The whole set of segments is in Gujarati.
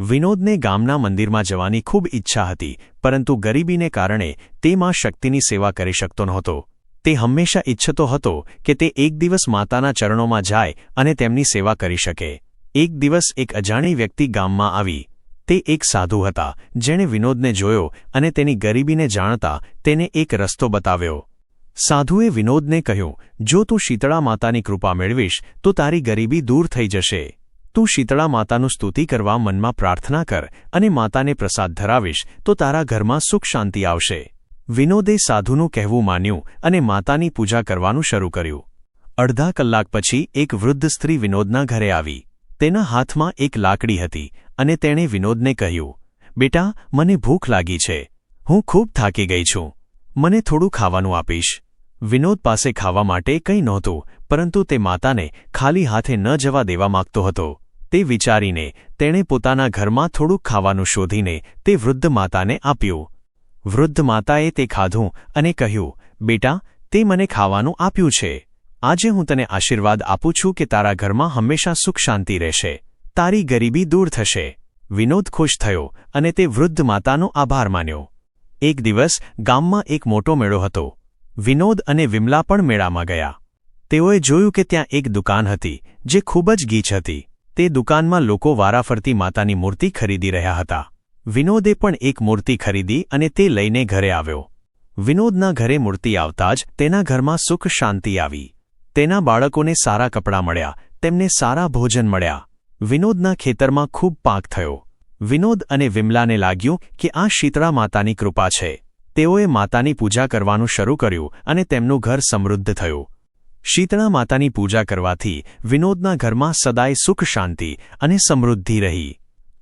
વિનોદને ગામના મંદિરમાં જવાની ખૂબ ઈચ્છા હતી, પરંતુ ગરીબીને કારણે તે માં શક્તિની સેવા કરી શકતો નહોતો. તે હંમેશા ઈચ્છતો હતો કે તે એક દિવસ માતાના ચરણોમાં જાય અને તેમની સેવા કરી શકે. એક દિવસ એક અજાણી વ્યક્તિ ગામમાં આવી. તે એક સાધુ હતા, જેણે વિનોદને જોયો અને તેની ગરીબીને જાણતા તેને એક રસ્તો બતાવ્યો. સાધુએ વિનોદને કહ્યું, જો તું શીતળા માતાની કૃપા મેળવીશ તો તારી ગરીબી દૂર થઈ જશે. તું શીતળા માતાનું સ્તુતિ કરવા મનમાં પ્રાર્થના કર અને માતાને પ્રસાદ ધરાવીશ તો તારા ઘરમાં સુખ શાંતિ આવશે. વિનોદે સાધુનું કહેવું માન્યું અને માતાની પૂજા કરવાનું શરૂ કર્યું. અડધા કલાક પછી એક વૃદ્ધ સ્ત્રી વિનોદના ઘરે આવી. તેના હાથમાં એક લાકડી હતી અને તેણે વિનોદને કહ્યું, બેટા, મને ભૂખ લાગી છે. હું ખૂબ થાકી ગઈ છું. મને થોડું ખાવાનું આપીશ. વિનોદ પાસે ખાવા માટે કંઈ નહોતું, પરંતુ તે માતાને ખાલી હાથે ન જવા દેવા માંગતો હતો. તે વિચારીને તેણે પોતાના ઘરમાં થોડુંક ખાવાનું શોધીને તે વૃદ્ધ માતાને આપ્યું. વૃદ્ધ માતાએ તે ખાધું અને કહ્યું, બેટા, તે મને ખાવાનું આપ્યું છે. આજે હું તને આશીર્વાદ આપું છું કે તારા ઘરમાં હંમેશા સુખ શાંતિ રહેશે. તારી ગરીબી દૂર થશે. વિનોદ ખુશ થયો અને તે વૃદ્ધ માતાનો આભાર માન્યો. એક દિવસ ગામમાં એક મોટો મેળો હતો. વિનોદ અને વિમલા પણ મેળામાં ગયા. તેઓએ જોયું કે ત્યાં એક દુકાન હતી જે ખૂબ જ ગીચ હતી. તે દુકાનમાં લોકો વારાફરતી માતાની મૂર્તિ ખરીદી રહ્યા હતા. વિનોદે પણ એક મૂર્તિ ખરીદી અને તે લઈને ઘરે આવ્યો. વિનોદના ઘરે મૂર્તિ આવતા જ તેના ઘરમાં સુખ શાંતિ આવી. તેના બાળકોને સારા કપડાં મળ્યા, તેમને સારા ભોજન મળ્યા. વિનોદના ખેતરમાં ખૂબ પાક થયો. વિનોદ અને વિમલાને લાગ્યું કે આ શીતળા માતાની કૃપા છે. તેઓએ માતાની પૂજા કરવાનું શરૂ કર્યું અને તેમનું ઘર સમૃદ્ધ થયું. શીતળા માતાની પૂજા કરવાથી વિનોદના ઘરમાં સદાય સુખ શાંતિ અને સમૃદ્ધિ રહી.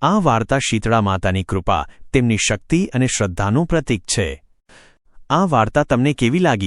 આ વાર્તા શીતળા માતાની કૃપા, તેમની શક્તિ અને શ્રદ્ધાનું પ્રતીક છે. આ વાર્તા તમને કેવી લાગી?